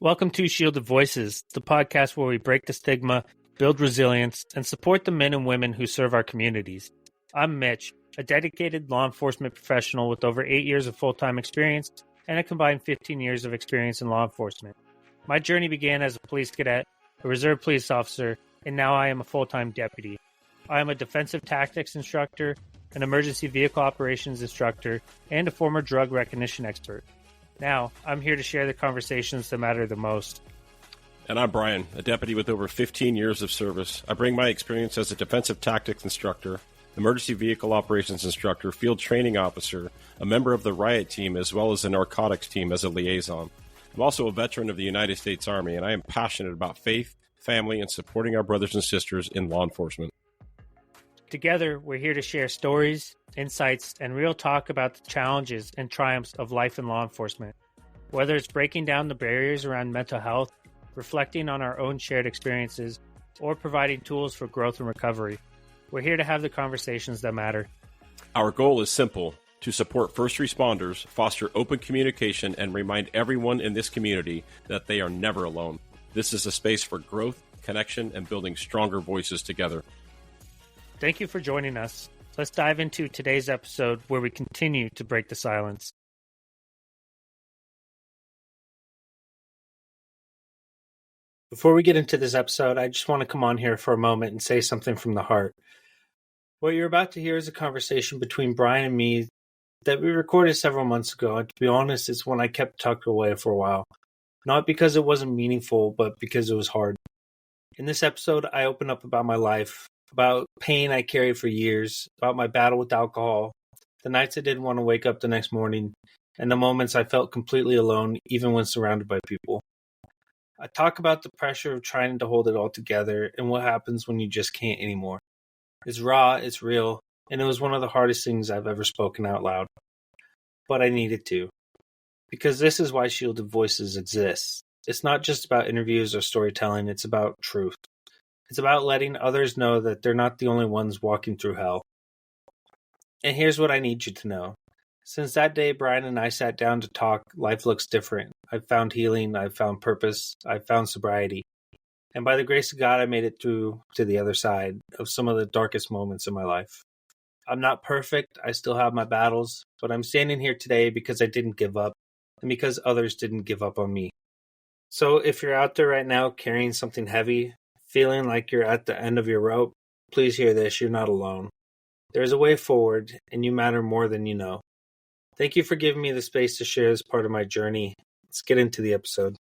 Welcome to Shielded Voices, the podcast where we break the stigma, build resilience, and support the men and women who serve our communities. I'm Mitch, a dedicated law enforcement professional with over 8 years of full-time experience and a combined 15 years of experience in law enforcement. My journey began as a police cadet, a reserve police officer, and now I am a full-time deputy. I am a defensive tactics instructor, an emergency vehicle operations instructor, and a former drug recognition expert. Now, I'm here to share the conversations that matter the most. And I'm Brian, a deputy with over 15 years of service. I bring my experience as a defensive tactics instructor, emergency vehicle operations instructor, field training officer, a member of the riot team, as well as the narcotics team as a liaison. I'm also a veteran of the United States Army, and I am passionate about faith, family, and supporting our brothers and sisters in law enforcement. Together, we're here to share stories, insights, and real talk about the challenges and triumphs of life in law enforcement. Whether it's breaking down the barriers around mental health, reflecting on our own shared experiences, or providing tools for growth and recovery, we're here to have the conversations that matter. Our goal is simple: to support first responders, foster open communication, and remind everyone in this community that they are never alone. This is a space for growth, connection, and building stronger voices together. Thank you for joining us. Let's dive into today's episode where we continue to break the silence. Before we get into this episode, I just want to come on here for a moment and say something from the heart. What you're about to hear is a conversation between Brian and me that we recorded several months ago, and to be honest, it's one I kept tucked away for a while. Not because it wasn't meaningful, but because it was hard. In this episode, I open up about my life, about pain I carried for years, about my battle with alcohol, the nights I didn't want to wake up the next morning, and the moments I felt completely alone even when surrounded by people. I talk about the pressure of trying to hold it all together and what happens when you just can't anymore. It's raw, it's real, and it was one of the hardest things I've ever spoken out loud. But I needed to. Because this is why Shielded Voices exists. It's not just about interviews or storytelling, it's about truth. It's about letting others know that they're not the only ones walking through hell. And here's what I need you to know. Since that day Brian and I sat down to talk, life looks different. I've found healing, I've found purpose, I've found sobriety. And by the grace of God, I made it through to the other side of some of the darkest moments in my life. I'm not perfect, I still have my battles, but I'm standing here today because I didn't give up, and because others didn't give up on me. So if you're out there right now carrying something heavy, feeling like you're at the end of your rope, please hear this, you're not alone. There's a way forward, and you matter more than you know. Thank you for giving me the space to share this part of my journey. Let's get into the episode.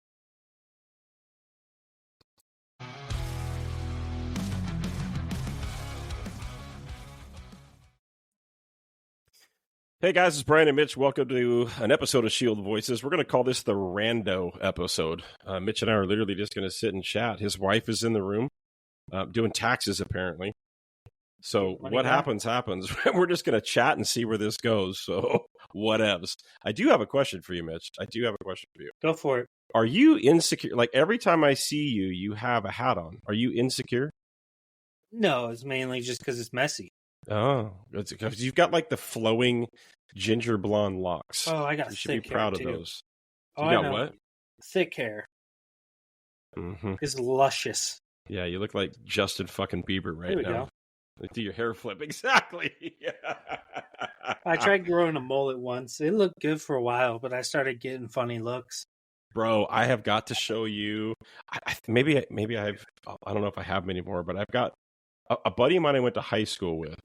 Hey guys, it's Brian and Mitch. Welcome to an episode of Shield Voices. We're going to call this the Rando episode. Mitch and I are literally just going to sit and chat. His wife is in the room doing taxes, apparently. So what happens. We're just going to chat and see where this goes. So whatevs. I do have a question for you, Mitch. Go for it. Are you insecure? Like every time I see you, you have a hat on. Are you insecure? No, it's mainly just because it's messy. Oh, it's because you've got like the flowing ginger blonde locks. Oh, I got You should thick be proud hair of too. those. Oh, You I got know. what? Thick hair. Mm-hmm. It's luscious. Yeah, you look like Justin fucking Bieber right There we now. go. Like, do your hair flip. Exactly. I tried growing a mullet once. It looked good for a while, but I started getting funny looks. Bro, I have got to show you. Maybe I have. I don't know if I have many more, but I've got a buddy of mine I went to high school with.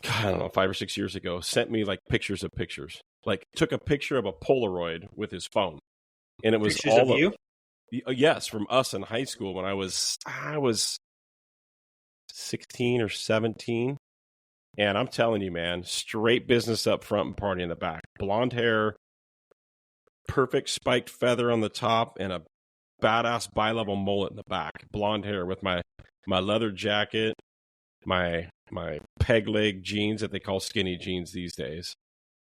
God, I don't know, 5 or 6 years ago, sent me like pictures of pictures. Like took a picture of a Polaroid with his phone, and it was Pictures all of you? Yes, from us in high school when I was 16 or 17. And I'm telling you, man, straight business up front and party in the back. Blonde hair, perfect spiked feather on the top, and a badass bi-level mullet in the back. Blonde hair with my leather jacket, my peg leg jeans that they call skinny jeans these days.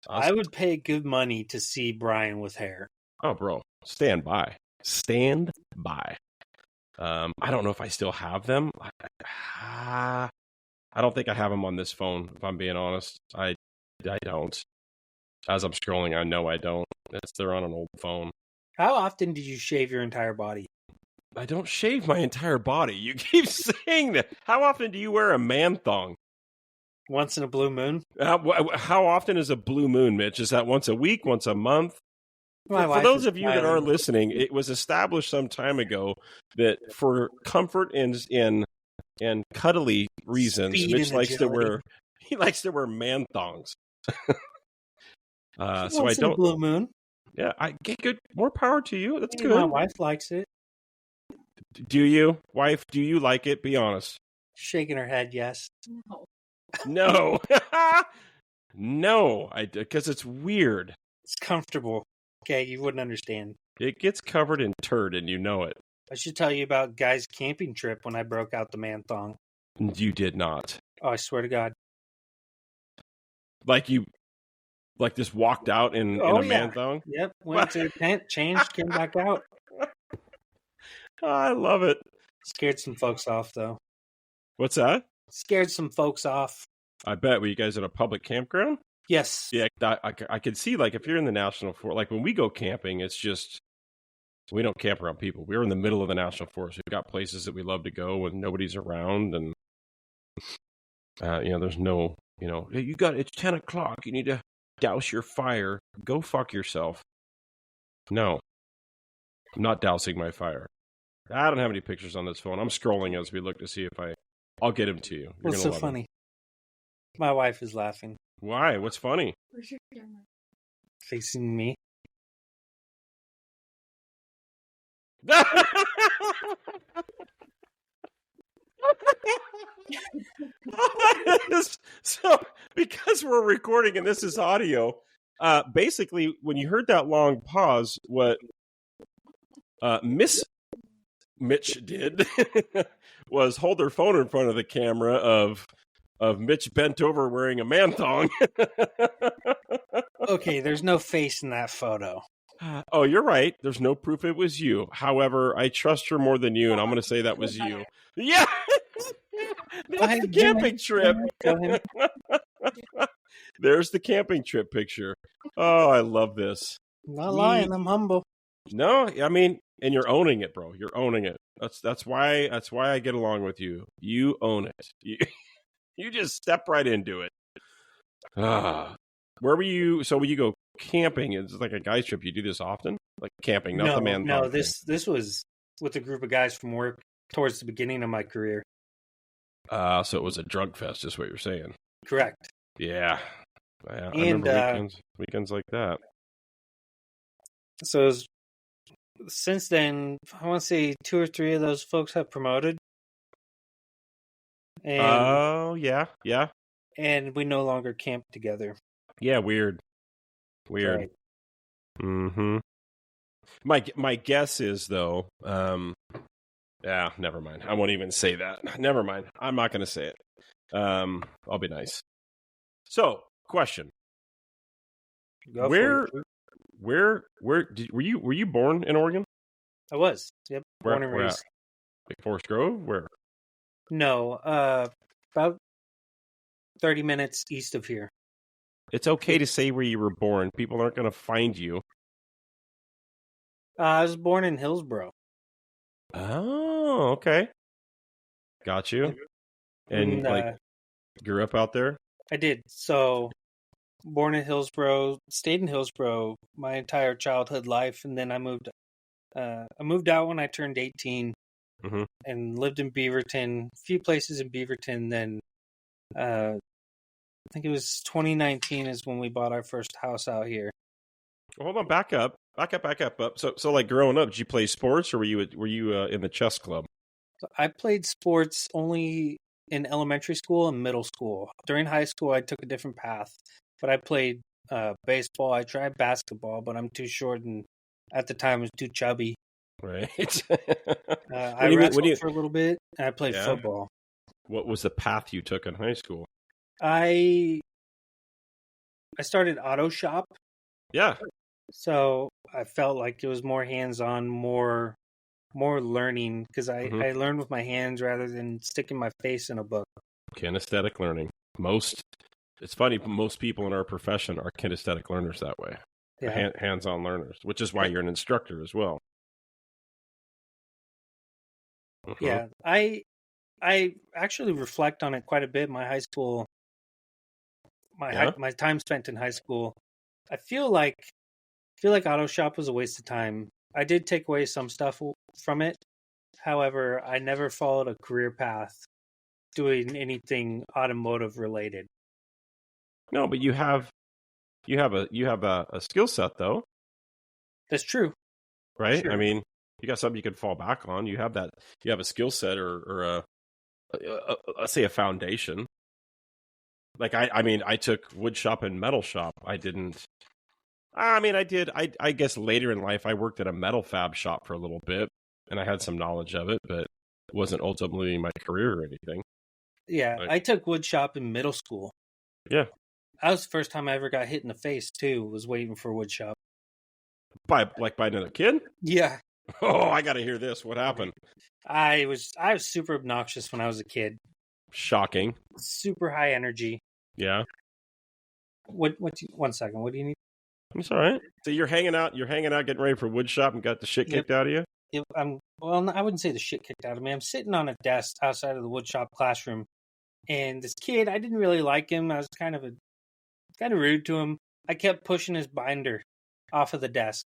I would pay good money to see Brian with hair. Oh, bro, stand by. I don't know if I still have them. I don't think I have them on this phone, if I'm being honest. I don't. As I'm scrolling, I know I don't. They're on an old phone. How often did you shave your entire body? I don't shave my entire body. You keep saying that. How often do you wear a man thong? Once in a blue moon? How often is a blue moon, Mitch? Is that once a week, once a month? For those of you that are listening, it was established some time ago that for comfort and cuddly reasons, Speed Mitch and likes agility. to wear man thongs. So Once I in a don't. blue moon. Yeah, I get good. More power to you. That's Maybe my good. wife likes it. Do you, wife? Do you like it? Be honest. Shaking her head, yes. No, no. Because it's weird. It's comfortable. Okay, you wouldn't understand. It gets covered in turd, and you know it. I should tell you about Guy's camping trip when I broke out the man thong. You did not. Oh, I swear to God. Like just walked out in a man thong? Yep. Went to the tent, changed, came back out. I love it. Scared some folks off, though. What's that? Scared some folks off. I bet. Were you guys at a public campground? Yes. Yeah, I could see, like, if you're in the National Forest, like when we go camping, it's just, we don't camp around people. We're in the middle of the National Forest. We've got places that we love to go when nobody's around, and, there's no, it's 10 o'clock. You need to douse your fire. Go fuck yourself. No, I'm not dousing my fire. I don't have any pictures on this phone. I'm scrolling as we look to see if I'll get them to you. What's so funny? My wife is laughing. Why? What's funny? Where's your camera? Facing me. So, because we're recording and this is audio, basically, when you heard that long pause, what Miss Mitch did was hold her phone in front of the camera of Mitch bent over wearing a man thong. Okay, there's no face in that photo. Oh, you're right. There's no proof it was you. However, I trust her more than you, and I'm going to say that was you. Yeah! That's the camping trip. There's the camping trip picture. Oh, I love this. I'm not lying. I'm humble. No, I mean, and you're owning it, bro. You're owning it. That's why I get along with you. You own it. You just step right into it. Where were you? So when you go camping, it's like a guy's trip. You do this often, like camping, not the man. No, this was with a group of guys from work towards the beginning of my career. So it was a drug fest, is what you're saying. Correct. Yeah. I And remember weekends like that. So since then, I want to say 2 or 3 of those folks have promoted. And, oh, yeah. And we no longer camp together. Yeah, weird. Right. Mm-hmm. My guess is, though, yeah, never mind. I won't even say that. Never mind. I'm not going to say it. I'll be nice. So, question. Where were you born in Oregon? I was. Yep. Born and raised. Like Forest Grove? Where? No, about 30 minutes east of here. It's okay to say where you were born. People aren't going to find you. I was born in Hillsboro. Oh, okay. Got you. And grew up out there? I did. So, born in Hillsboro, stayed in Hillsboro my entire childhood life, and then I moved out when I turned 18, and lived in Beaverton, a few places in Beaverton. Then, I think it was 2019 is when we bought our first house out here. Well, hold on, back up. So like growing up, did you play sports, or were you in the chess club? So I played sports only in elementary school and middle school. During high school, I took a different path, but I played baseball. I tried basketball, but I'm too short, and at the time I was too chubby. Right. I wrestled for a little bit, and I played football. What was the path you took in high school? I started auto shop. Yeah. So I felt like it was more hands-on, more learning, because I learned with my hands rather than sticking my face in a book. Kinesthetic learning. It's funny, most people in our profession are kinesthetic learners that way. Yeah. hands-on learners, which is why you're an instructor as well. Yeah. I actually reflect on it quite a bit. My high school, Yeah. my time spent in high school, I feel like auto shop was a waste of time. I did take away some stuff from it. However, I never followed a career path doing anything automotive related. No, but you have a skill set though, That's true. right? I Sure. mean, you got something you can fall back on. You have a skill set or let's say a foundation. Like I mean, I took wood shop and metal shop. I didn't. I mean, I did. I guess later in life, I worked at a metal fab shop for a little bit, and I had some knowledge of it, but it wasn't ultimately my career or anything. Yeah, Like, I took wood shop in middle school. yeah, That was the first time I ever got hit in the face too. Was waiting for wood shop. by another kid. Yeah, Oh, I got to hear this. What happened? I was super obnoxious when I was a kid. Shocking. Super high energy. Yeah, One second. What do you need? it's all right. So you're hanging out, getting ready for wood shop, and got the shit kicked out of you. Well, I wouldn't say the shit kicked out of me. I'm sitting on a desk outside of the wood shop classroom, and this kid, I didn't really like him. I was kind of rude to him. I kept pushing his binder off of the desk,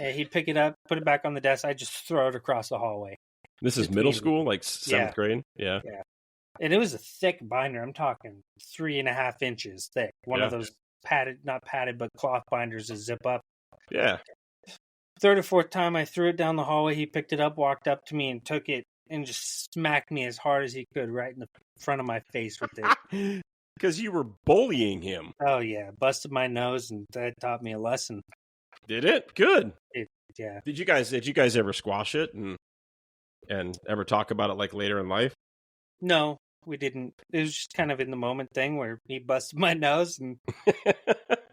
and he'd pick it up, put it back on the desk. I just throw it across the hallway. This is middle school, like seventh grade. Yeah. And it was a thick binder. I'm talking 3.5 inches thick. One of those not padded, but cloth binders that zip up. Yeah. Third or fourth time I threw it down the hallway, he picked it up, walked up to me, and took it and just smacked me as hard as he could right in the front of my face with it. Because you were bullying him. Oh, yeah. Busted my nose, and that taught me a lesson. Did it? Good. Yeah. Did you guys ever squash it and ever talk about it like later in life? No, we didn't. It was just kind of in the moment thing where he busted my nose and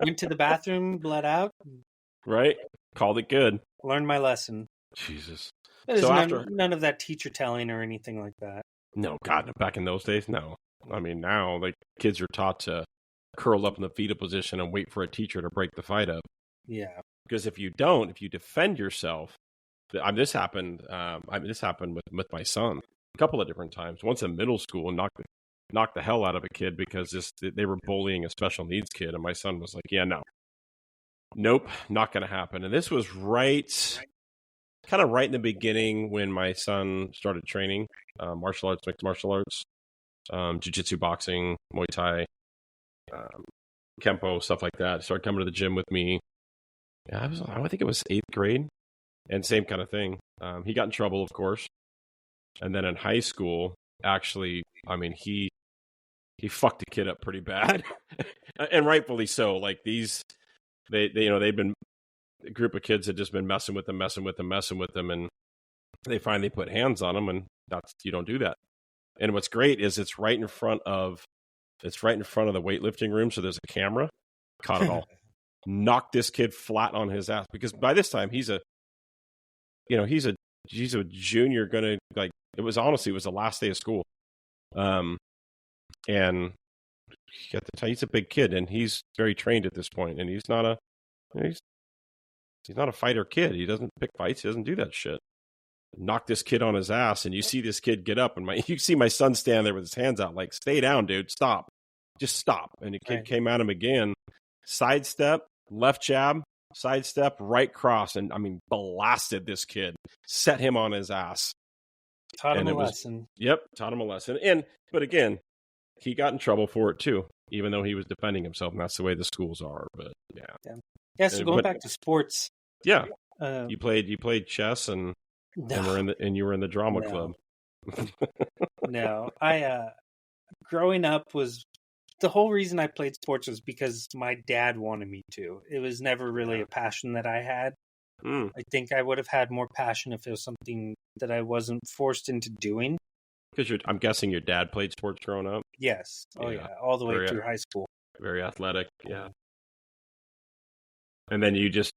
went to the bathroom, bled out. Right? Called it good. Learned my lesson. Jesus. There's So none of that teacher telling or anything like that. No, God, back in those days, no. I mean, now, like, kids are taught to curl up in the fetal position and wait for a teacher to break the fight up. Yeah. Because if you defend yourself, this happened with my son a couple of different times. Once in middle school, and knocked the hell out of a kid because they were bullying a special needs kid, and my son was like, "Yeah, no, nope, not going to happen." And this was kind of right in the beginning when my son started training martial arts, mixed martial arts, jiu-jitsu, boxing, Muay Thai, Kempo, stuff like that. Started coming to the gym with me. Yeah, I think it was 8th grade, and same kind of thing. He got in trouble, of course, and then in high school, actually, I mean, he fucked a kid up pretty bad, and rightfully so. Like they'd been a group of kids had just been messing with them, and they finally put hands on them, and you don't do that. And what's great is it's right in front of the weightlifting room, so there's a camera. Caught it all. Knocked this kid flat on his ass, because by this time he's a junior, gonna, like, it was the last day of school. And he's a big kid, and he's very trained at this point, and he's not a fighter kid. He doesn't pick fights. He doesn't do that shit. Knock this kid on his ass, and you see this kid get up, and you see my son stand there with his hands out, like, "Stay down, dude. Stop. Just stop." And the kid came at him again. Sidestep, left jab, sidestep, right cross, and I mean, blasted this kid. Set him on his ass. Taught him a lesson. Yep, taught him a lesson. But again, he got in trouble for it too, even though he was defending himself, and that's the way the schools are. But yeah. So going back to sports, yeah, you played chess, and you were in the drama club. No, I growing up was the whole reason I played sports was because my dad wanted me to. It was never really a passion that I had. I think I would have had more passion if it was something that I wasn't forced into doing. Because I'm guessing your dad played sports growing up? Yes. Oh, yeah. All the way through high school. Very athletic, yeah. And then it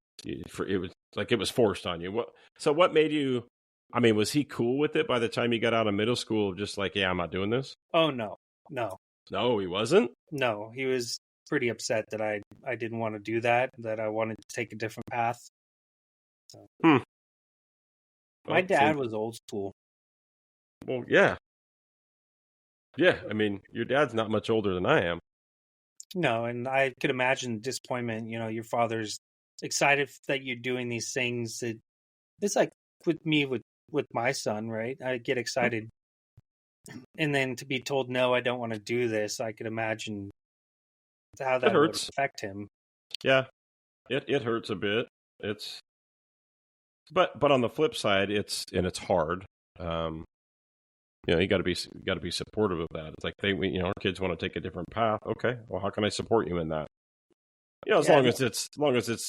was forced on you. What made you, I mean, was he cool with it by the time you got out of middle school? Just like, yeah, I'm not doing this? Oh, no. No, he wasn't? No, he was pretty upset that I didn't want to do that, that I wanted to take a different path. So, my Well, dad was old school. well, yeah. Yeah, I mean, your dad's not much older than I am. No, and I could imagine disappointment. Your father's excited that you're doing these things. It's like with me with my son, right? I get excited, and then to be told no, I don't want to do this. I could imagine how It that would hurts. affect him. Yeah, it hurts a bit. It's but on the flip side, it's hard. You got to be supportive of that. It's like our kids want to take a different path. Okay, well, how can I support you in that? As Yeah, long as it's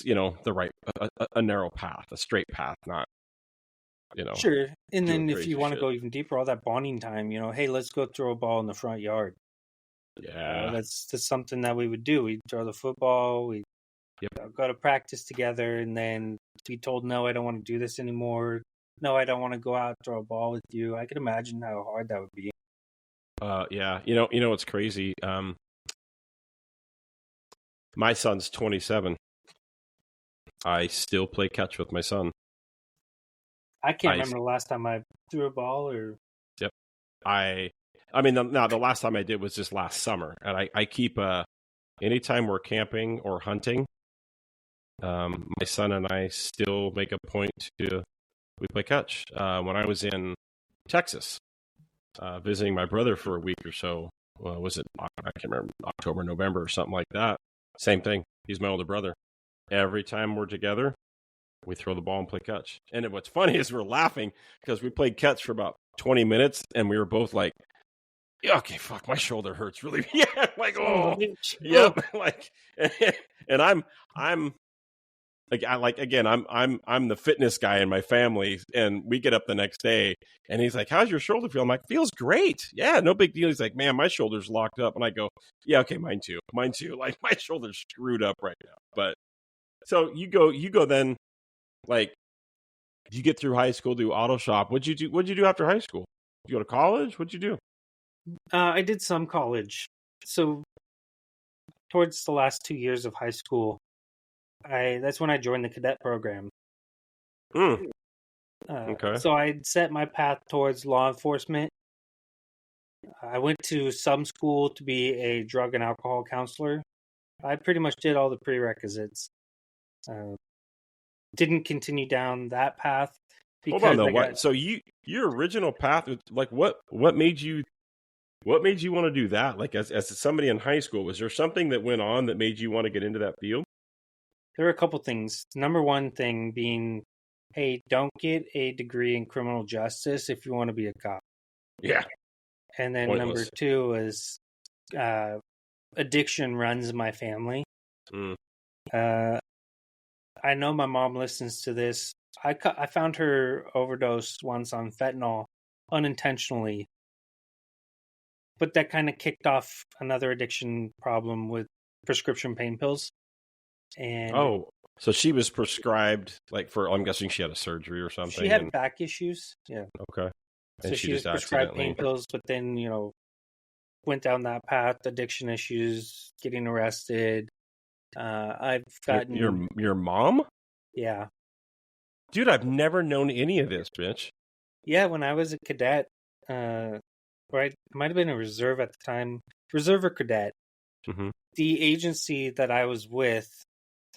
the right a narrow path, a straight path, not sure. And doing then if crazy you want to shit. go even deeper, all that bonding time. Hey, let's go throw a ball in the front yard. Yeah, That's something that we would do. We'd throw the football. We'd go to practice together, and then be told, no, I don't want to do this anymore. No, I don't want to go out and throw a ball with you. I could imagine how hard that would be. yeah. What's crazy. My son's 27. I still play catch with my son. I can't remember the last time I threw a ball or. Yep. I mean, the last time I did was just last summer, and I keep anytime we're camping or hunting, my son and I still make a point we play catch. When I was in Texas, visiting my brother for a week or so, was it, I can't remember, October, November or something like that. Same thing. He's my older brother. Every time we're together, we throw the ball and play catch. And what's funny is we're laughing because we played catch for about 20 minutes and we were both like, yeah, okay, fuck, my shoulder hurts really. Yeah, like, oh, yep. Like, and I'm again, I'm the fitness guy in my family, and we get up the next day, and he's like, "How's your shoulder feel?" I'm like, "Feels great. Yeah, no big deal." He's like, "Man, my shoulder's locked up," and I go, "Yeah, okay, mine too. Like, my shoulder's screwed up right now." But so you go then, like, you get through high school, do auto shop. What'd you do after high school? You go to college? What'd you do? I did some college. So towards the last 2 years of high school, that's when I joined the cadet program. Okay. So I set my path towards law enforcement. I went to some school to be a drug and alcohol counselor. I pretty much did all the prerequisites. Didn't continue down that path because hold on though. So your original path, like what made you want to do that? Like as somebody in high school, was there something that went on that made you want to get into that field? There were a couple things. Number one thing being, hey, don't get a degree in criminal justice if you want to be a cop. Yeah. And then Pointless. Number two is addiction runs my family. I know my mom listens to this. I found her overdosed once on fentanyl unintentionally. But that kind of kicked off another addiction problem with prescription pain pills. And so she was prescribed, like, I'm guessing she had a surgery or something. She had back issues. Yeah. Okay. And so she was prescribed pain pills, but then, went down that path, addiction issues, getting arrested. I've gotten your mom? Yeah. Dude, I've never known any of this, bitch. Yeah, when I was a cadet, right, I might have been a reserve at the time, reserve or cadet. Mm-hmm. The agency that I was with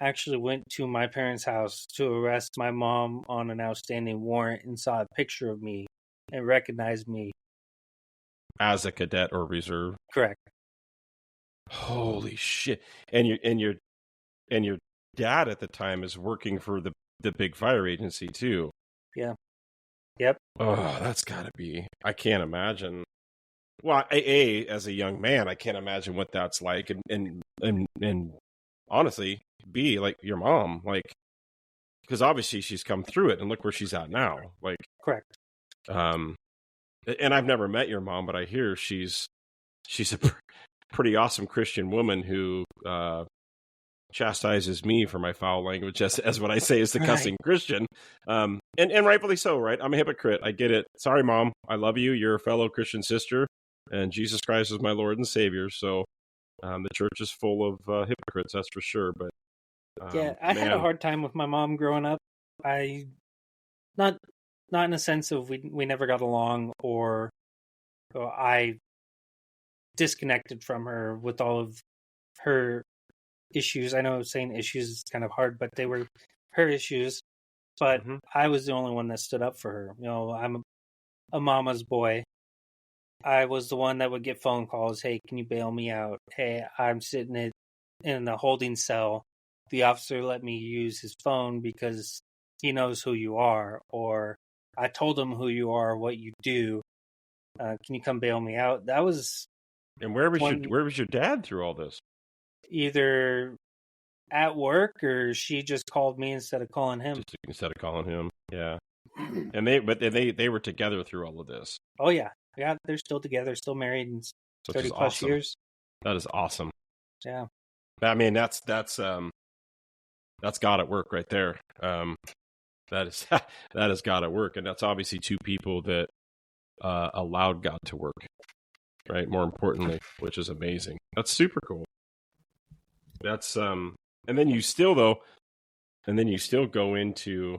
actually went to my parents' house to arrest my mom on an outstanding warrant and saw a picture of me and recognized me as a cadet or reserve. Correct. Holy shit! And your dad at the time is working for the big fire agency too. Yeah. Yep. Oh, that's got to be. I can't imagine. Well, as a young man, I can't imagine what that's like, and honestly, B, like your mom, like, because obviously she's come through it, and look where she's at now. Like, correct. And I've never met your mom, but I hear she's a pretty awesome Christian woman who chastises me for my foul language, as what I say is the cussing Christian, and rightfully so, right? I'm a hypocrite. I get it. Sorry, Mom. I love you. You're a fellow Christian sister, and Jesus Christ is my Lord and Savior. So The church is full of hypocrites, that's for sure. But Yeah, I had a man, hard time with my mom growing up. I not not in a sense of we never got along or I disconnected from her with all of her issues. I know saying issues is kind of hard, but they were her issues. But mhm. I was the only one that stood up for her. I'm a mama's boy. I was the one that would get phone calls. Hey, can you bail me out? Hey, I'm sitting in the holding cell. The officer let me use his phone because he knows who you are, or I told him who you are, what you do. Can you come bail me out? That was And one where was your dad through all this? either at work or she just called me instead of calling him. Just instead of calling him, yeah. And they were together through all of this. Oh yeah, they're still together, still married, and Which 30 is plus awesome. years. That is awesome. Yeah, I mean, that's God at work right there. That is that is God at work, and that's obviously two people that allowed God to work, right? More importantly, which is amazing. That's super cool. That's and then you still go into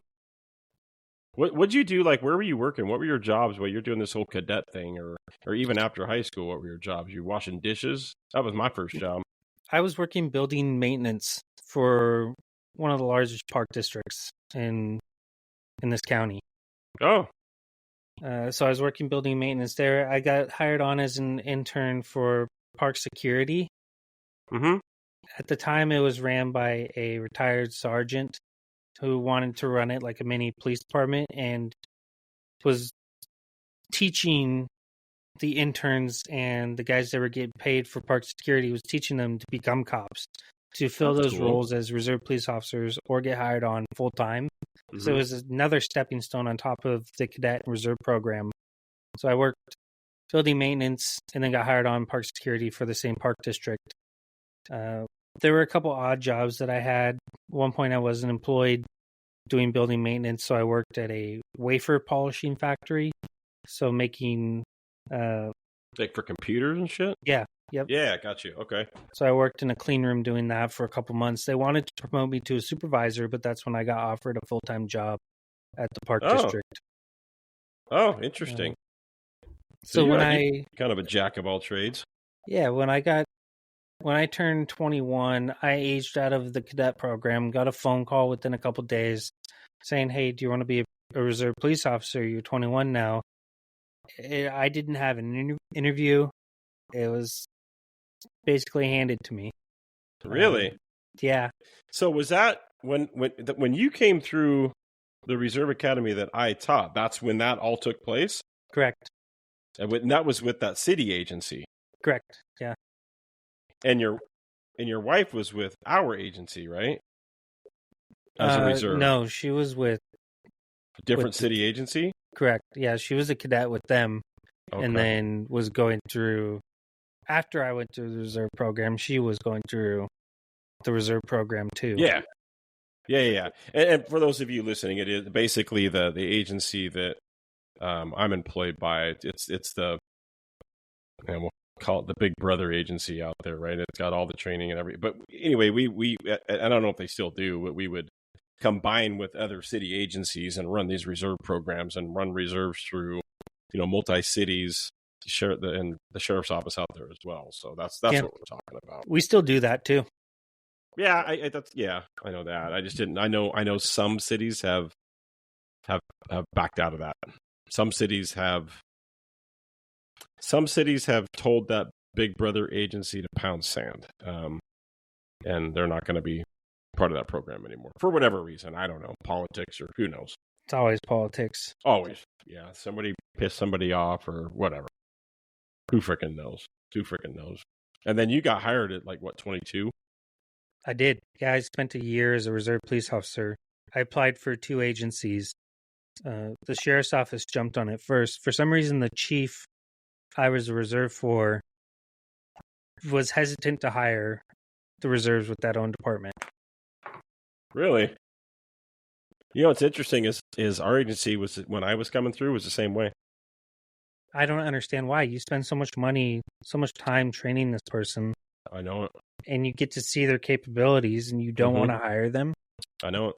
what'd you do? Like, where were you working? What were your jobs while you're doing this whole cadet thing, or even after high school? What were your jobs? You washing dishes? That was my first job. I was working building maintenance for one of the largest park districts in this county. Oh, So I was working building maintenance there. I got hired on as an intern for park security. mm-hmm. At the time, it was ran by a retired sergeant who wanted to run it like a mini police department and was teaching the interns and the guys that were getting paid for park security, was teaching them to become cops, to fill That's those cool. roles as reserve police officers or get hired on full time. Mm-hmm. So it was another stepping stone on top of the cadet and reserve program. So I worked building maintenance and then got hired on park security for the same park district. There were a couple odd jobs that I had. At one point I wasn't employed doing building maintenance, so I worked at a wafer polishing factory. So making like for computers and shit. Yeah, yep. Yeah, got you. Okay. So I worked in a clean room doing that for a couple months. They wanted to promote me to a supervisor, but that's when I got offered a full-time job at the park district. Oh, interesting. So when I kind of a jack of all trades. Yeah, when I turned 21, I aged out of the cadet program, got a phone call within a couple days saying, "Hey, do you want to be a reserve police officer? You're 21 now." I didn't have an interview. It was basically handed to me. Really? Yeah. So was that when you came through the Reserve Academy that I taught? That's when that all took place? Correct. And that was with that city agency. Correct. Yeah. And your wife was with our agency, right? As a reserve. No, she was with a different city agency? Correct. Yeah, she was a cadet with them. Okay. And then was going through, after I went through the reserve program, she was going through the reserve program too. Yeah. And for those of you listening, it is basically the agency that I'm employed by. It's the, we'll call it the Big Brother agency out there, right? It's got all the training and everything. But anyway, we I don't know if they still do, but we would combine with other city agencies and run these reserve programs and run reserves through, multi-cities, and the sheriff's office out there as well. So that's what we're talking about. We still do that too. Yeah, I know that. I just didn't. I know some cities have backed out of that. Some cities have told that Big Brother agency to pound sand, and they're not going to be part of that program anymore for whatever reason. I don't know, politics or who knows. It's always politics. Always, yeah. Somebody pissed somebody off or whatever. Who freaking knows? And then you got hired at 22? I did. Yeah, I spent a year as a reserve police officer. I applied for 2 agencies. The sheriff's office jumped on it first. For some reason, the chief I was a reserve for was hesitant to hire the reserves with that own department. Really? What's interesting is our agency was, when I was coming through, was the same way. I don't understand why. You spend so much money, so much time training this person. I know it. and you get to see their capabilities, and you don't want to hire them. I know it.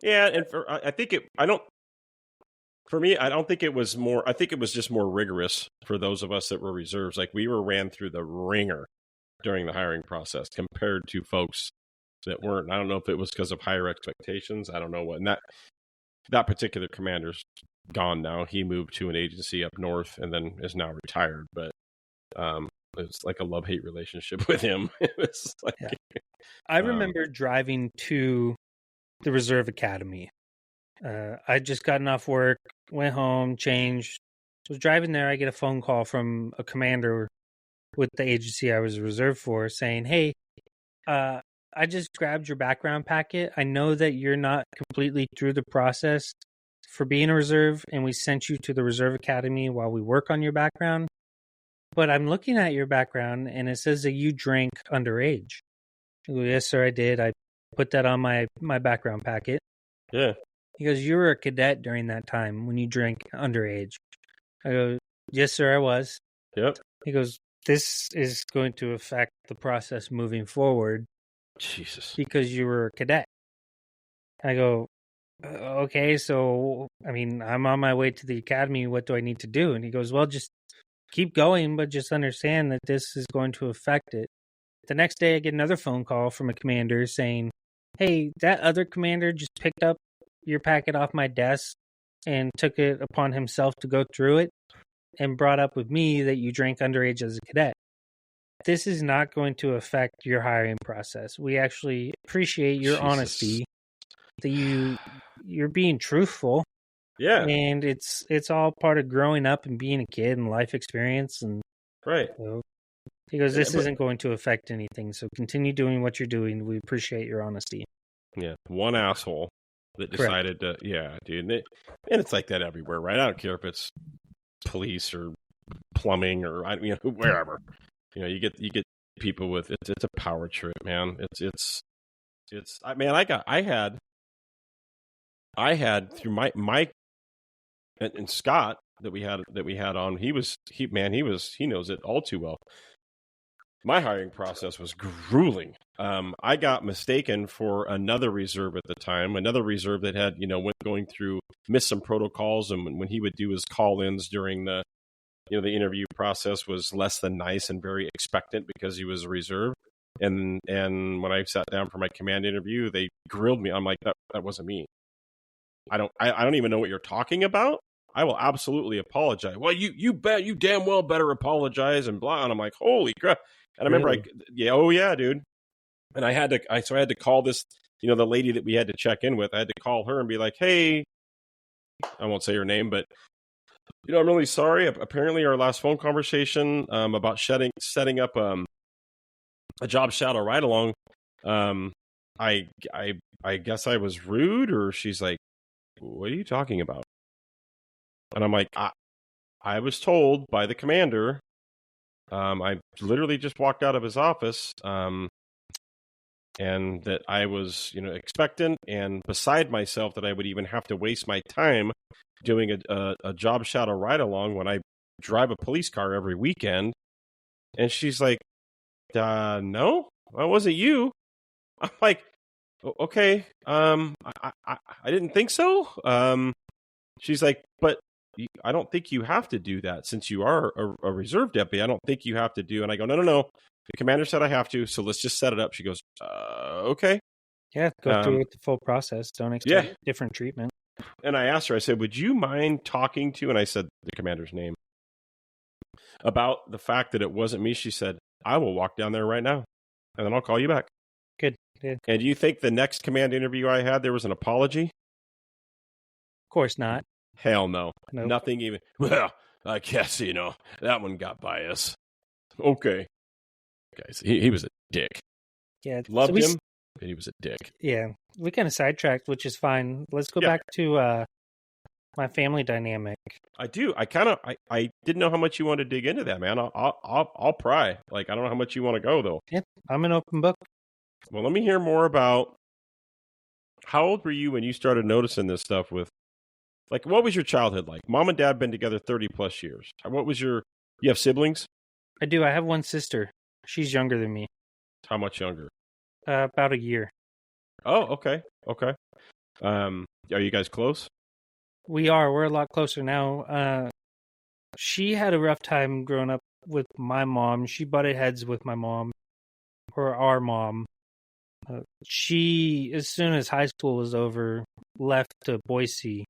Yeah, and I think it. I don't. For me, I don't think it was more. I think it was just more rigorous for those of us that were reserves. Like we were ran through the ringer during the hiring process compared to folks that weren't. I don't know if it was because of higher expectations. I don't know what. And that particular commander's gone now. He moved to an agency up north and then is now retired. But it's like a love-hate relationship with him. It was like, I remember driving to the Reserve Academy. I'd just gotten off work, went home, changed. Was driving there. I get a phone call from a commander with the agency I was reserved for saying, "Hey, I just grabbed your background packet. I know that you're not completely through the process for being a reserve, and we sent you to the Reserve Academy while we work on your background. But I'm looking at your background, and it says that you drank underage." I go, "Yes, sir, I did. I put that on my background packet." yeah. He goes, "You were a cadet during that time when you drank underage." I go, "Yes, sir, I was." Yep. He goes, "This is going to affect the process moving forward Jesus. because you were a cadet." I go, "Okay, so, I mean, I'm on my way to the academy. What do I need to do?" And he goes, "Well, just keep going, but just understand that this is going to affect it." The next day, I get another phone call from a commander saying, "Hey, that other commander just picked up your packet off my desk and took it upon himself to go through it and brought up with me that you drank underage as a cadet. This is not going to affect your hiring process. We actually appreciate your honesty, that you're being truthful. Yeah. And it's all part of growing up and being a kid and life experience." And Right. he goes, "This isn't going to affect anything, so continue doing what you're doing. We appreciate your honesty." Yeah. One asshole that decided to, yeah, dude. And it's like that everywhere, right? I don't care if it's police or plumbing or wherever. You get people with it's a power trip, man. I had through my and Scott that we had on. He knows it all too well. My hiring process was grueling. I got mistaken for another reserve at the time, another reserve that had, missed some protocols. And when he would do his call-ins during the interview process was less than nice and very expectant because he was a reserve. And when I sat down for my command interview, they grilled me. I'm like, that wasn't me. I don't even know what you're talking about. I will absolutely apologize. Well, you damn well better apologize and blah. And I'm like, holy crap. And I remember, dude. And I had to call this, the lady that we had to check in with. I had to call her and be like, hey, I won't say her name, but I'm really sorry. Apparently, our last phone conversation about setting up a job shadow ride along, I guess I was rude, or she's like, what are you talking about? And I'm like, I was told by the commander. I literally just walked out of his office, and that I was, expectant and beside myself that I would even have to waste my time doing a job shadow ride along when I drive a police car every weekend. And she's like, no, that wasn't you. I'm like, okay, I didn't think so. She's like, but I don't think you have to do that since you are a reserve deputy. I don't think you have to do. And I go, no. The commander said I have to, so let's just set it up. She goes, okay. Yeah, go through with the full process. Don't expect different treatment. And I asked her, I said, would you mind talking to, and I said the commander's name, about the fact that it wasn't me? She said, I will walk down there right now, and then I'll call you back. Good. And do you think the next command interview I had, there was an apology? Of course not. Hell no. Nope. Nothing even. Well, I guess, that one got by us. Okay. Guys, he was a dick. Yeah. Loved him, but he was a dick. Yeah. We kind of sidetracked, which is fine. Let's go back to my family dynamic. I do. I didn't know how much you want to dig into that, man. I'll pry. Like, I don't know how much you want to go, though. Yep. I'm an open book. Well, let me hear more about how old were you when you started noticing this stuff with, like, what was your childhood like? Mom and dad been together 30 plus years. What was you have siblings? I do. I have one sister. She's younger than me. How much younger? About a year. Oh, okay. Okay. Are you guys close? We're a lot closer now. She had a rough time growing up with my mom. She butted heads with my mom, or our mom. She, as soon as high school was over, left to Boise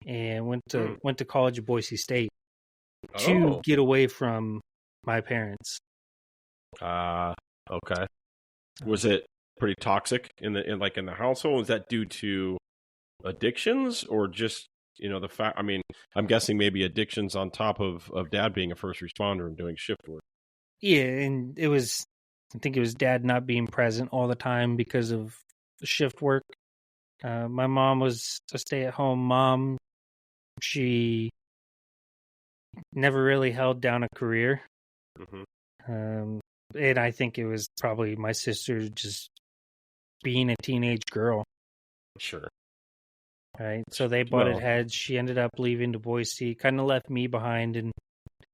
and went to college at Boise State to Oh. get away from my parents. Okay. Was it pretty toxic in the household? Is that due to addictions or just the fact? I mean, I'm guessing maybe addictions on top of dad being a first responder and doing shift work. Yeah, and I think it was dad not being present all the time because of shift work. My mom was a stay-at-home mom. She never really held down a career. Mm-hmm. And I think it was probably my sister just being a teenage girl. Sure. Right. So they butted heads. She ended up leaving to Boise, kind of left me behind. And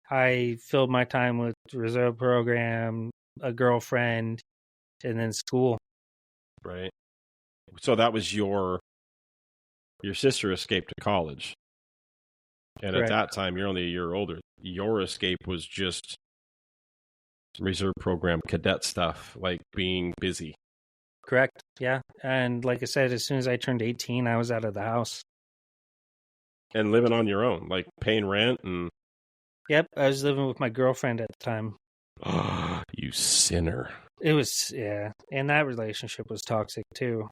I filled my time with reserve program, a girlfriend, and then school. Right. So that was your sister escaped to college. And Correct. at that time, you're only a year older. Your escape was just reserve program cadet stuff, like being busy. Correct. Yeah. And like I said, as soon as I turned 18, I was out of the house. And living on your own, like paying rent and... Yep. I was living with my girlfriend at the time. You sinner. It was, yeah. And that relationship was toxic too.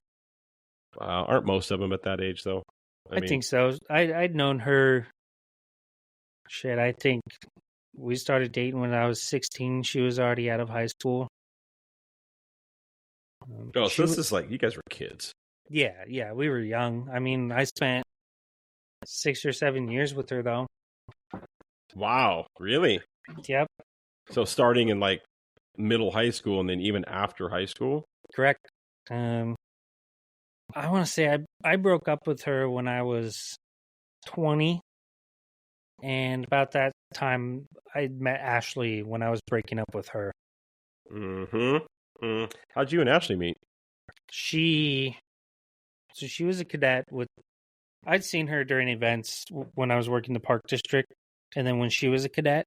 Aren't most of them at that age, though? I think so. I'd known her. Shit, I think we started dating when I was 16. She was already out of high school. So this is like, you guys were kids. Yeah, we were young. I mean, I spent 6 or 7 years with her, though. Wow, really? Yep. So starting in like middle high school and then even after high school? Correct. I want to say I broke up with her when I was 20. And about that time, I met Ashley when I was breaking up with her. Mm-hmm. How'd you and Ashley meet? She was a cadet with... I'd seen her during events when I was working the park district. And then when she was a cadet,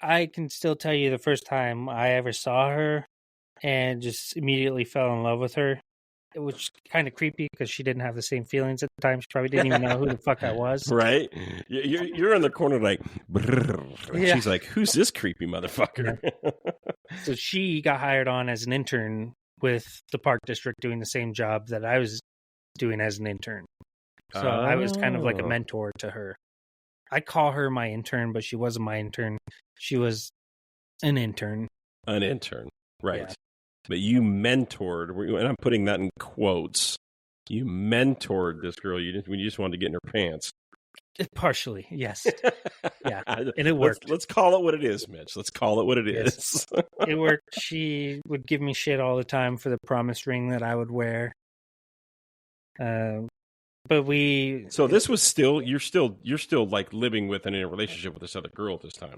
I can still tell you the first time I ever saw her and just immediately fell in love with her. It was kind of creepy because she didn't have the same feelings at the time. She probably didn't even know who the fuck I was. Right? You're in the corner like, yeah. She's like, who's this creepy motherfucker? Yeah. So she got hired on as an intern with the park district doing the same job that I was doing as an intern. So I was kind of like a mentor to her. I call her my intern, but she wasn't my intern. She was an intern. An intern, right. Yeah. But you mentored, and I'm putting that in quotes, you mentored this girl you just wanted to get in her pants. Partially, yes. Yeah, and it worked. Let's call it what it is, Mitch. Let's call it what it is. It worked. She would give me shit all the time for the promise ring that I would wear. But we... So this was still, you're still like living with and in a relationship with this other girl at this time.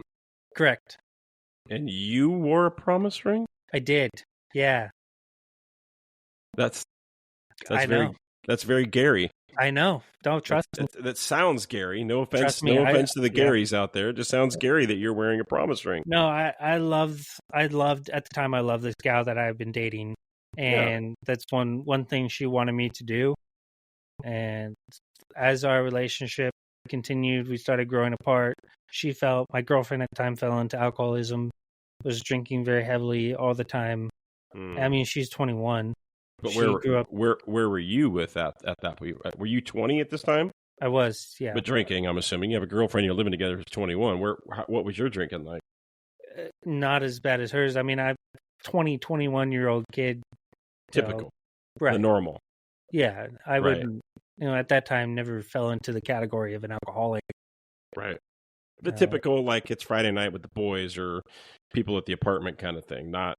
Correct. And you wore a promise ring? I did. Yeah. That's very Gary. I know. Don't trust me. That sounds Gary. No offense. Me, no offense to the Garys out there. It just sounds Gary that you're wearing a promise ring. No, I loved at the time. I loved this gal that I've been dating, and that's one thing she wanted me to do. And as our relationship continued, we started growing apart. My girlfriend at the time fell into alcoholism, was drinking very heavily all the time. I mean, she's 21. But where were you with that at that point? Were you 20 at this time? I was, yeah. But drinking, I'm assuming. You have a girlfriend, you're living together who's 21. What was your drinking like? Not as bad as hers. I mean, I'm 21-year-old kid. Typical. Right. The normal. Yeah, I wouldn't, at that time, never fell into the category of an alcoholic. Right. The typical, like, it's Friday night with the boys or people at the apartment kind of thing, not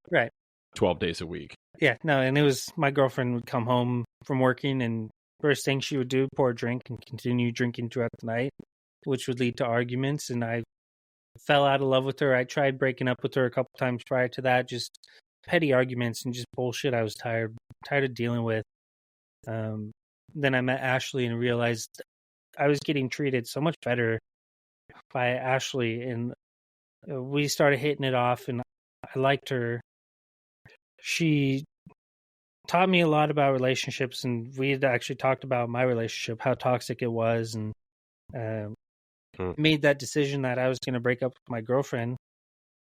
12 days a week. Yeah, no, and it was, my girlfriend would come home from working, and first thing she would do, pour a drink and continue drinking throughout the night, which would lead to arguments, and I fell out of love with her. I tried breaking up with her a couple times prior to that, just petty arguments and just bullshit I was tired of dealing with. Then I met Ashley and realized I was getting treated so much better by Ashley, and we started hitting it off, and I liked her. She taught me a lot about relationships, and we had actually talked about my relationship, how toxic it was, and made that decision that I was going to break up with my girlfriend,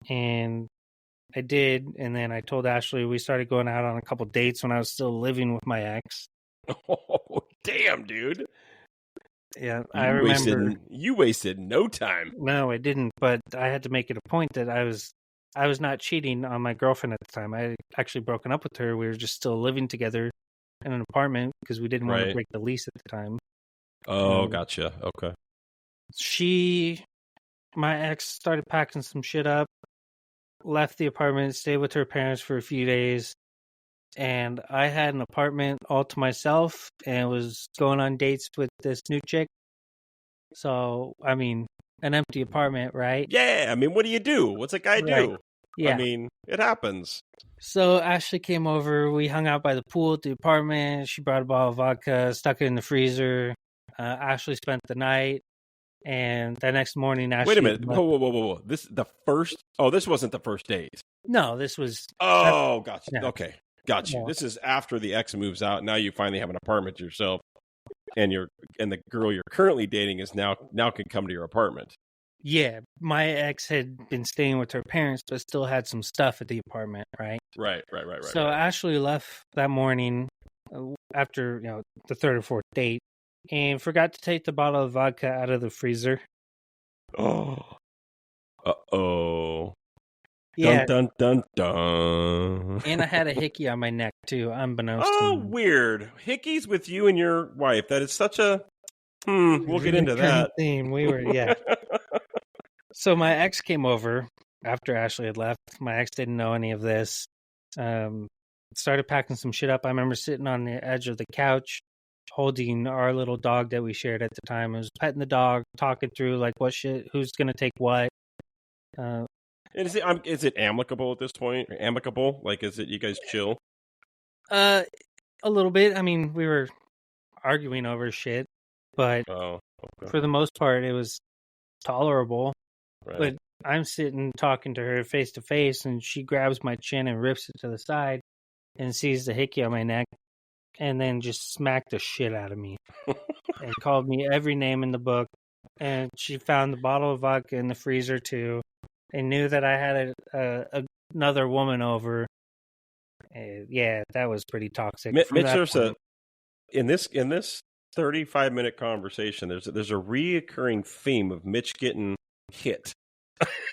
and I did. And then I told Ashley, we started going out on a couple dates when I was still living with my ex. Oh, damn, dude. Yeah, I remember. You wasted no time. No, I didn't, but I had to make it a point that I was not cheating on my girlfriend at the time. I had actually broken up with her. We were just still living together in an apartment because we didn't want to break the lease at the time. Oh, gotcha. Okay. My ex started packing some shit up, left the apartment, stayed with her parents for a few days, and I had an apartment all to myself and was going on dates with this new chick. So, I mean, an empty apartment, right? Yeah, I mean, what do you do? What's a guy do? Yeah. I mean, it happens. So Ashley came over. We hung out by the pool at the apartment. She brought a bottle of vodka, stuck it in the freezer. Ashley spent the night, and the next morning, Ashley. Wait a minute! Whoa! This wasn't the first date. No, this was. Oh, gotcha. Yeah. Okay, gotcha. Yeah. This is after the ex moves out. Now you finally have an apartment to yourself, and the girl you're currently dating is now can come to your apartment. Yeah, my ex had been staying with her parents, but still had some stuff at the apartment, right? Right. So Ashley left that morning after the third or fourth date, and forgot to take the bottle of vodka out of the freezer. Oh. Uh-oh. Yeah. Dun, dun, dun, dun. And I had a hickey on my neck, too, unbeknownst to me. Weird. Hickeys with you and your wife. That is such a... we'll get into that. Theme. We were, yeah. So my ex came over after Ashley had left. My ex didn't know any of this. Started packing some shit up. I remember sitting on the edge of the couch, holding our little dog that we shared at the time. I was petting the dog, talking through like what shit, who's gonna take what. Is it amicable at this point? Amicable? Like, is it you guys chill? A little bit. I mean, we were arguing over shit, but for the most part, it was tolerable. Right. But I'm sitting talking to her face to face, and she grabs my chin and rips it to the side, and sees the hickey on my neck, and then just smacked the shit out of me, and called me every name in the book. And she found the bottle of vodka in the freezer too, and knew that I had another woman over. Yeah, that was pretty toxic. Mitch, in this 35-minute conversation, there's a reoccurring theme of Mitch getting hit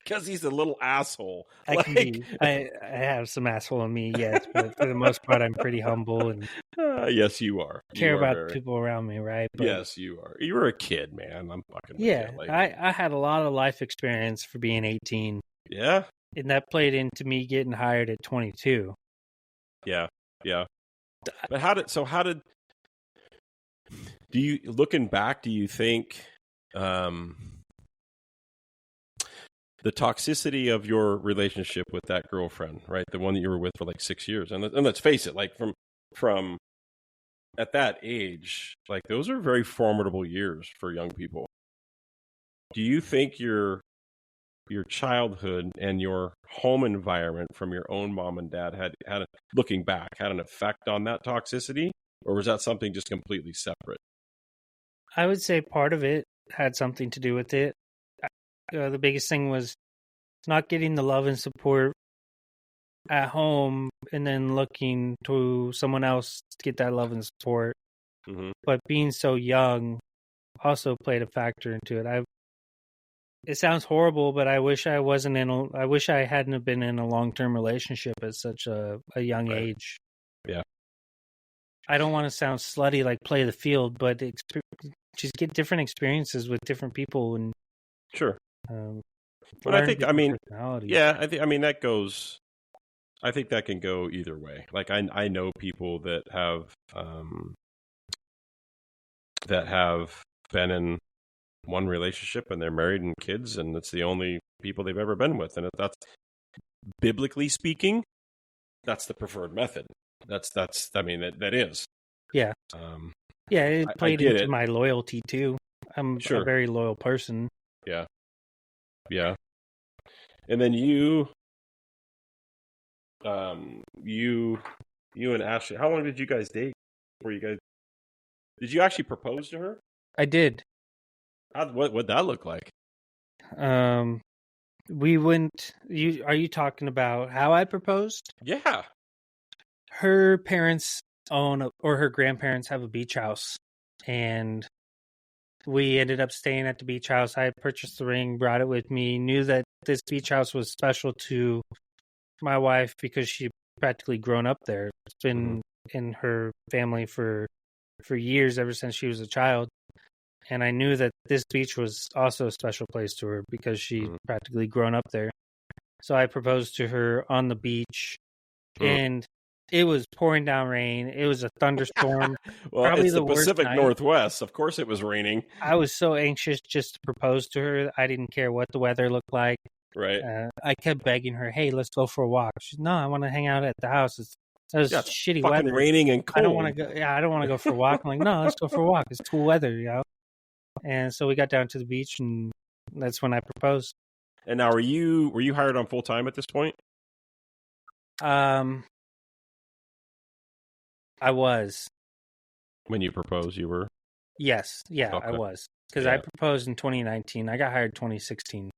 because he's a little asshole. I have some asshole in me, yes, but for the most part, I'm pretty humble and yes, you are. Care about people around me, right? But, yes, you are. You were a kid, man. I'm fucking yeah. I had a lot of life experience for being 18. Yeah, and that played into me getting hired at 22. Yeah. But how did do you, looking back, do you think the toxicity of your relationship with that girlfriend, right, the one that you were with for like 6 years, and let's face it, like from at that age, like those are very formidable years for young people. Do you think your childhood and your home environment from your own mom and dad had looking back, had an effect on that toxicity, or was that something just completely separate? I would say part of it had something to do with it. The biggest thing was not getting the love and support at home, and then looking to someone else to get that love and support. Mm-hmm. But being so young also played a factor into it. It sounds horrible, but I wish I hadn't been in a long-term relationship at such a young age. Yeah. I don't want to sound slutty, like play the field, but just get different experiences with different people and sure. But I think, that can go either way. Like I know people that have been in one relationship and they're married and kids, and it's the only people they've ever been with, and that's biblically speaking, that's the preferred method. I mean, that is. Yeah. Um, Yeah, it I played get into it. my loyalty too. I'm a Sure. very loyal person. Yeah. Yeah. And then you and Ashley, how long did you guys date? Did you actually propose to her? I did. What'd that look like? We went. Are you talking about how I proposed? Yeah. Her parents or her grandparents have a beach house, and we ended up staying at the beach house. I purchased the ring, brought it with me, knew that this beach house was special to my wife because she practically grown up there. It's been in her family for years, ever since she was a child. And I knew that this beach was also a special place to her because she practically grown up there. So I proposed to her on the beach, and it was pouring down rain. It was a thunderstorm. Well, Probably it's the worst Pacific night. Northwest. Of course it was raining. I was so anxious just to propose to her. I didn't care what the weather looked like. Right. I kept begging her, "Hey, let's go for a walk." She's, "No, I want to hang out at the house. It was shitty fucking weather. raining and cold. I don't want to go. Yeah, I don't want to go for a walk." I'm like, "No, let's go for a walk. It's cool weather, you know." And so we got down to the beach, and that's when I proposed. And now, were you hired on full time at this point? I was. When you proposed, you were? Yes, yeah, Okay. I was, because I proposed in 2019. I got hired 2016.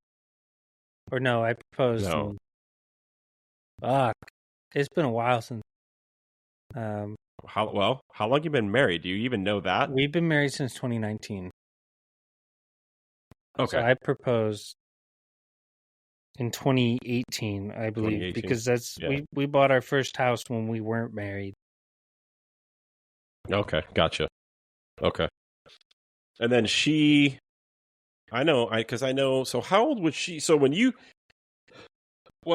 Or no, I proposed. No. Fuck, it's been a while since. How long you been married? Do you even know that? We've been married since 2019. Okay. So I proposed in 2018, I believe, 2018. because we bought our first house when we weren't married. Okay, gotcha. Okay. And then I know. So how old was she? So when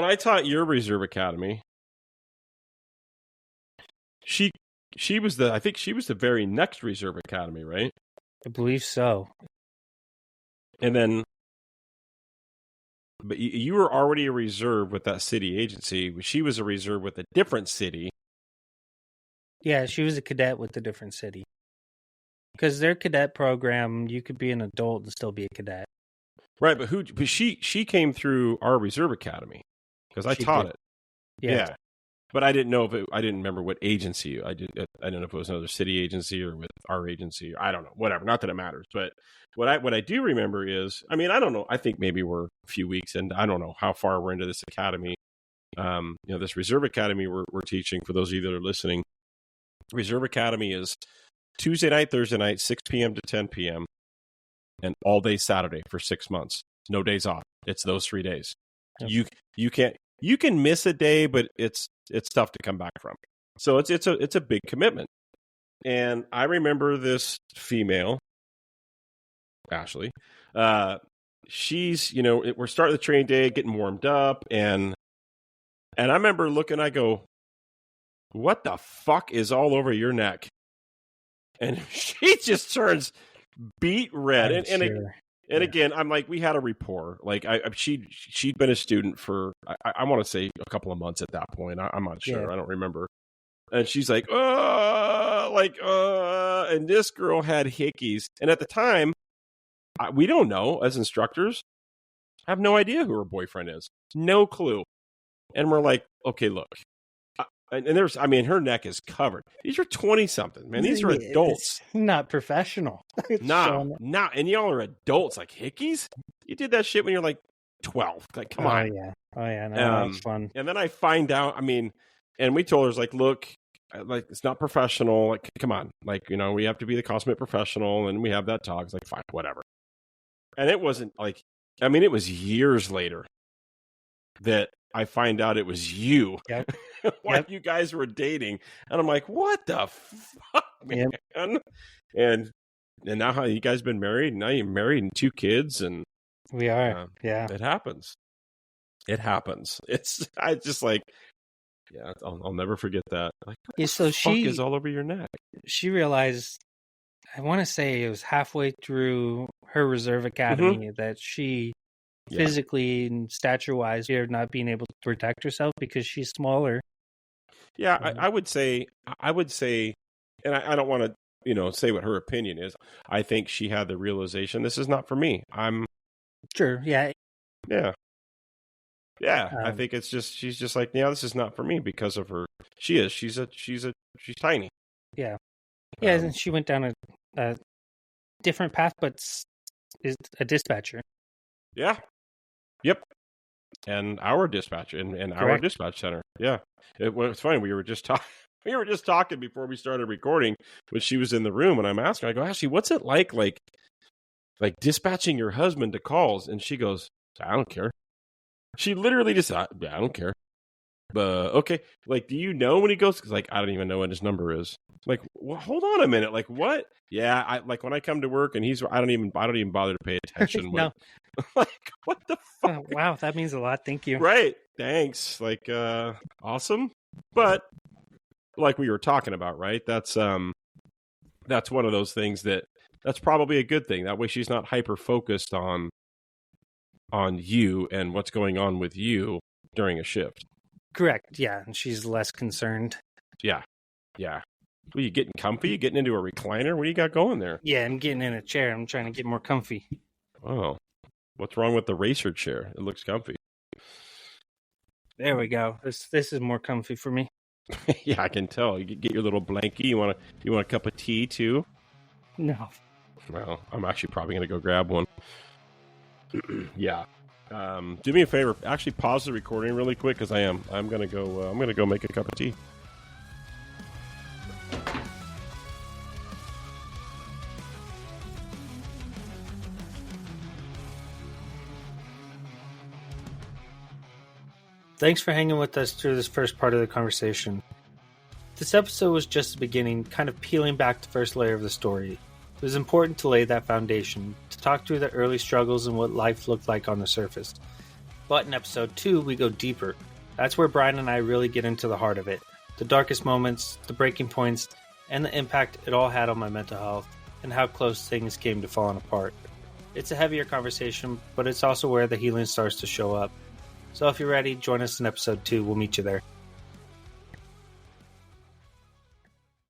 I taught your reserve academy, she was I think she was the very next reserve academy, right? I believe so. And then, but you were already a reserve with that city agency. She was a reserve with a different city. Yeah, she was a cadet with a different city. Because their cadet program, you could be an adult and still be a cadet. Right, but she came through our reserve academy because I taught it. Yes. Yeah. But I didn't know I didn't remember what agency I don't know if it was another city agency or with our agency. I don't know, whatever. Not that it matters. But what I do remember is, I mean, I don't know. I think maybe we're a few weeks and I don't know how far we're into this academy. This reserve academy we're teaching, for those of you that are listening. Reserve academy is Tuesday night, Thursday night, 6 p.m. to 10 p.m. and all day Saturday for 6 months. No days off. It's those 3 days. Yep. You can miss a day, but it's tough to come back from. So it's a big commitment. And I remember this female, Ashley. She's, we're starting the training day, getting warmed up, and I remember looking, I go, "What the fuck is all over your neck?" And she just turns beet red. And again, I'm like, we had a rapport. Like she'd been a student for, I want to say a couple of months at that point. I'm not sure. Yeah. I don't remember. And she's like, and this girl had hickeys. And at the time, we don't know as instructors, I have no idea who her boyfriend is. No clue. And we're like, okay, look. And her neck is covered. These are 20-something, man. These are adults. It's not professional. Nah. And y'all are adults. Like, hickeys? You did that shit when you're like 12. Like, come on. Oh, yeah. No, that's fun. And then I find out, and we told her, like, look, like, it's not professional. Like, come on. Like, we have to be the consummate professional, and we have that talk. It's like, fine, whatever. And it wasn't like, it was years later that I find out it was you. Yep. While you guys were dating. And I'm like, what the fuck, man? Yep. And now how you guys been married? Now you're married and 2 kids. And we are. Yeah. It happens. I just like, yeah, I'll never forget that. Like, what the fuck is all over your neck? She realized, I want to say it was halfway through her reserve academy that she physically and stature-wise, feared not being able to protect herself because she's smaller Yeah, I would say, and I don't want to, say what her opinion is. I think she had the realization, this is not for me. Sure. Yeah. Yeah. I think she's just like, yeah, this is not for me because of her. She's tiny. Yeah. Yeah. And she went down a different path, but is a dispatcher. Yeah. Yep. And our dispatcher in our dispatch center. Yeah. It's funny. We were just talking before we started recording when she was in the room, and I'm asking, I go, Ashley, what's it like dispatching your husband to calls? And she goes, I don't care. She literally just, I don't care. Okay. Like, do you know when he goes? Because I don't even know what his number is. Like, well, hold on a minute. Like, what? Yeah. I like when I come to work and I don't even bother to pay attention. No. Like, what the fuck? Oh, wow. That means a lot. Thank you. Right. Thanks. Like, awesome. But like we were talking about, right? That's one of those things that's probably a good thing. That way she's not hyper focused on you and what's going on with you during a shift. Correct. Yeah. And she's less concerned. Yeah. Well, you getting comfy? You getting into a recliner? What do you got going there? Yeah, I'm getting in a chair. I'm trying to get more comfy. Oh. What's wrong with the racer chair? It looks comfy. There we go. This is more comfy for me. Yeah, I can tell. You get your little blankie. You want a cup of tea too? No. Well, I'm actually probably going to go grab one. Yeah. Do me a favor. Actually, pause the recording really quick because I'm going to go. I'm going to go make a cup of tea. Thanks for hanging with us through this first part of the conversation. This episode was just the beginning, kind of peeling back the first layer of the story. It was important to lay that foundation, to talk through the early struggles and what life looked like on the surface. But in episode 2, we go deeper. That's where Brian and I really get into the heart of it. The darkest moments, the breaking points, and the impact it all had on my mental health, and how close things came to falling apart. It's a heavier conversation, but it's also where the healing starts to show up. So if you're ready, join us in episode 2. We'll meet you there.